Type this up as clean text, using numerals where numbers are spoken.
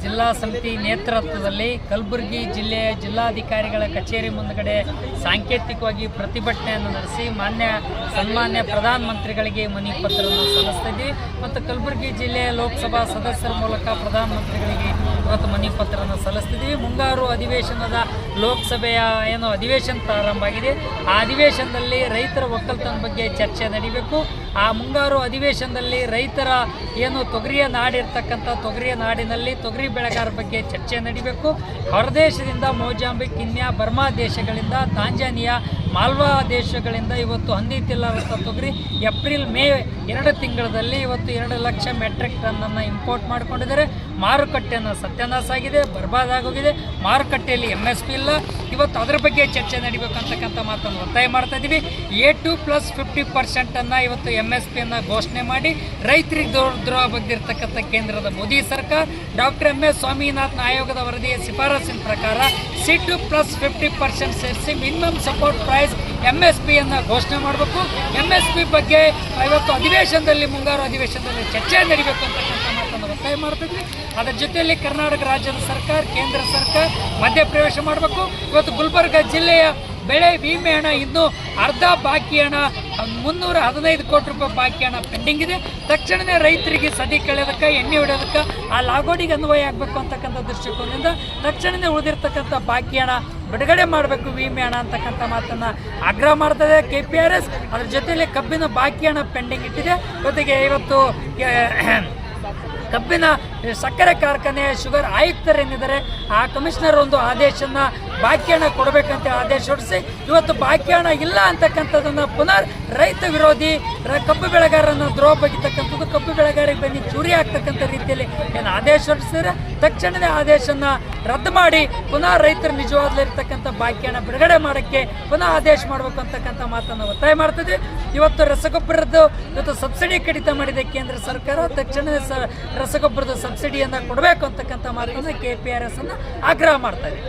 ಜಿಲ್ಲಾ ಸಮಿತಿ ನೇತೃತ್ವದಲ್ಲಿ ಕಲಬುರಗಿ ಜಿಲ್ಲೆಯ ಜಿಲ್ಲಾಧಿಕಾರಿಗಳ ಕಚೇರಿ ಮುಂದುಗಡೆ ಸಾಂಕೇತಿಕವಾಗಿ ಪ್ರತಿಭಟನೆಯನ್ನು ನಡೆಸಿ ಸನ್ಮಾನ್ಯ ಪ್ರಧಾನಮಂತ್ರಿಗಳಿಗೆ ಮನವಿ ಪತ್ರವನ್ನು ಸಲ್ಲಿಸ್ತಿದ್ವಿ ಮತ್ತು ಕಲಬುರಗಿ ಜಿಲ್ಲೆಯ ಲೋಕಸಭಾ ಸದಸ್ಯರ ಮೂಲಕ ಪ್ರಧಾನಮಂತ್ರಿಗಳಿಗೆ ಇವತ್ತು ಮನವಿ ಪತ್ರವನ್ನು ಸಲ್ಲಿಸ್ತಿದ್ವಿ. ಮುಂಗಾರು ಅಧಿವೇಶನದ ಲೋಕಸಭೆಯ ಅಧಿವೇಶನ ಪ್ರಾರಂಭ ಆಗಿದೆ. ಆ ಅಧಿವೇಶನದಲ್ಲಿ ರೈತರ ಒಕ್ಕಲ್ತನ ಬಗ್ಗೆ ಚರ್ಚೆ ನಡೀಬೇಕು. ಆ ಮುಂಗಾರು ಅಧಿವೇಶನದಲ್ಲಿ ರೈತರ ತೊಗರಿಯ ನಾಡಿರ್ತಕ್ಕಂಥ ತೊಗರಿಯ ನಾಡಿನಲ್ಲಿ ತೊಗರಿ ಬೆಳೆಗಾರರ ಬಗ್ಗೆ ಚರ್ಚೆ ನಡೀಬೇಕು. ಹೊರದೇಶದಿಂದ ಮೊಜಾಂಬಿಕ್, ಕೀನ್ಯಾ, ಬರ್ಮಾ ದೇಶಗಳಿಂದ, ತಾಂಜಾನಿಯಾ, ಮಾಲ್ವಾ ದೇಶಗಳಿಂದ ಇವತ್ತು ಹಂದಿತಿಲ್ಲದಂಥ ತೊಗರಿ ಏಪ್ರಿಲ್ ಮೇ 2 ತಿಂಗಳಲ್ಲಿ ಇವತ್ತು 2 ಲಕ್ಷ ಮೆಟ್ರಿಕ್ ಟನ್ನನ್ನು ಇಂಪೋರ್ಟ್ ಮಾಡಿಕೊಂಡಿದ್ದಾರೆ. ಮಾರುಕಟ್ಟೆಯನ್ನು ಸತ್ಯಾನಾಶ ಆಗಿದೆ, ಬರ್ಬಾದಾಗೋಗಿದೆ. ಮಾರುಕಟ್ಟೆಯಲ್ಲಿ MSP ಇಲ್ಲ. ಇವತ್ತು ಅದರ ಬಗ್ಗೆ ಚರ್ಚೆ ನಡೀಬೇಕು ಅಂತಕ್ಕಂಥ ಮಾತನ್ನು ಒತ್ತಾಯ ಮಾಡ್ತಾ ಇದ್ದೀವಿ. A2 + 50% ಇವತ್ತು MSPಯನ್ನು ಘೋಷಣೆ ಮಾಡಿ ರೈತರಿಗೆ ದ್ರೋಹ ಬಗ್ಗಿರ್ತಕ್ಕಂಥ ಕೇಂದ್ರದ ಮೋದಿ ಸರ್ಕಾರ ಡಾಕ್ಟರ್ MS ಸ್ವಾಮಿನಾಥನ್ ಆಯೋಗದ ವರದಿಯ ಶಿಫಾರಸಿನ ಪ್ರಕಾರ C2 + 50% ಸೇರಿಸಿ ಮಿನಿಮಮ್ ಸಪೋರ್ಟ್ ಪ್ರೈಸ್ MSPಯನ್ನು ಘೋಷಣೆ ಮಾಡಬೇಕು. MSP ಬಗ್ಗೆ ಇವತ್ತು ಅಧಿವೇಶನದಲ್ಲಿ ಮುಂಗಾರು ಅಧಿವೇಶನದಲ್ಲಿ ಚರ್ಚೆ ನಡೀಬೇಕು ಅಂತಕ್ಕಂಥ ಮಾತನ್ನು ಒತ್ತಾಯ ಮಾಡ್ತಿದ್ವಿ. ಅದರ ಜೊತೆಯಲ್ಲಿ ಕರ್ನಾಟಕ ರಾಜ್ಯದ ಸರ್ಕಾರ, ಕೇಂದ್ರ ಸರ್ಕಾರ ಮಧ್ಯಪ್ರವೇಶ ಮಾಡಬೇಕು. ಇವತ್ತು ಗುಲ್ಬರ್ಗ ಜಿಲ್ಲೆಯ ಬೆಳೆ ವಿಮೆ ಹಣ ಇನ್ನೂ ಅರ್ಧ ಬಾಕಿ ಹಣ 315 ಕೋಟಿ ರೂಪಾಯಿ ಬಾಕಿ ಹಣ ಪೆಂಡಿಂಗ್ ಇದೆ. ತಕ್ಷಣವೇ ರೈತರಿಗೆ ಸದಿ ಕಳೆಯೋದಕ್ಕೆ, ಎಣ್ಣೆ ಹೊಡೆಯೋದಕ್ಕೆ ಆ ಲಾಗೋಡಿಗೆ ಅನ್ವಯ ಆಗಬೇಕು ಅಂತಕ್ಕಂಥ ದೃಷ್ಟಿಕೋನದಿಂದ ತಕ್ಷಣವೇ ಉಳಿದಿರ್ತಕ್ಕಂಥ ಬಾಕಿ ಹಣ ಬಿಡುಗಡೆ ಮಾಡಬೇಕು, ವಿಮೆ ಹಣ ಅಂತಕ್ಕಂಥ ಮಾತನ್ನು ಆಗ್ರಹ ಮಾಡ್ತದೆ KPRS. ಅದ್ರ ಜೊತೆಯಲ್ಲಿ ಕಬ್ಬಿನ ಬಾಕಿ ಹಣ ಪೆಂಡಿಂಗ್ ಇಟ್ಟಿದೆ. ಜೊತೆಗೆ ಇವತ್ತು ಕಬ್ಬಿನ ಸಕ್ಕರೆ ಕಾರ್ಖಾನೆಯ ಶುಗರ್ ಆಯುಕ್ತರೇನಿದ್ದಾರೆ ಆ ಕಮಿಷನರ್ ಒಂದು ಆದೇಶನ ಬಾಕಿ ಹಣ ಕೊಡಬೇಕಂತ ಆದೇಶ ಹೊರಡಿಸಿ ಇವತ್ತು ಬಾಕಿ ಹಣ ಇಲ್ಲ ಅಂತಕ್ಕಂಥದ್ದನ್ನು ಪುನರ್ ರೈತ ವಿರೋಧಿ ಕಬ್ಬು ಬೆಳೆಗಾರರನ್ನು ದ್ರೋಹ ಬಗೆತಕ್ಕಂಥದ್ದು, ಕಬ್ಬು ಬೆಳೆಗಾರರಿಗೆ ಬನ್ನಿ ಚೂರಿ ಆಗ್ತಕ್ಕಂಥ ರೀತಿಯಲ್ಲಿ ಆದೇಶ ಹೊರಡಿಸಿದರೆ ತಕ್ಷಣವೇ ಆದೇಶನ ರದ್ದು ಮಾಡಿ ಪುನಃ ರೈತರ ನಿಜವಾದಲ್ಲಿರ್ತಕ್ಕಂಥ ಬಾಕಿ ಹಣ ಬಿಡುಗಡೆ ಮಾಡೋಕ್ಕೆ ಪುನಃ ಆದೇಶ ಮಾಡಬೇಕು ಅಂತಕ್ಕಂಥ ಮಾತನ್ನು ಒತ್ತಾಯ ಮಾಡ್ತಿದ್ವಿ. ಇವತ್ತು ರಸಗೊಬ್ಬರದ್ದು ಸಬ್ಸಿಡಿ ಕಡಿತ ಮಾಡಿದೆ ಕೇಂದ್ರ ಸರ್ಕಾರ. ತಕ್ಷಣವೇ ರಸಗೊಬ್ಬರದ ಸಬ್ಸಿಡಿಯನ್ನು ಕೊಡಬೇಕು ಅಂತಕ್ಕಂಥ ಮಾತನ್ನು KPRS ಅನ್ನು ಆಗ್ರಹ ಮಾಡ್ತಾ ಇದೆ.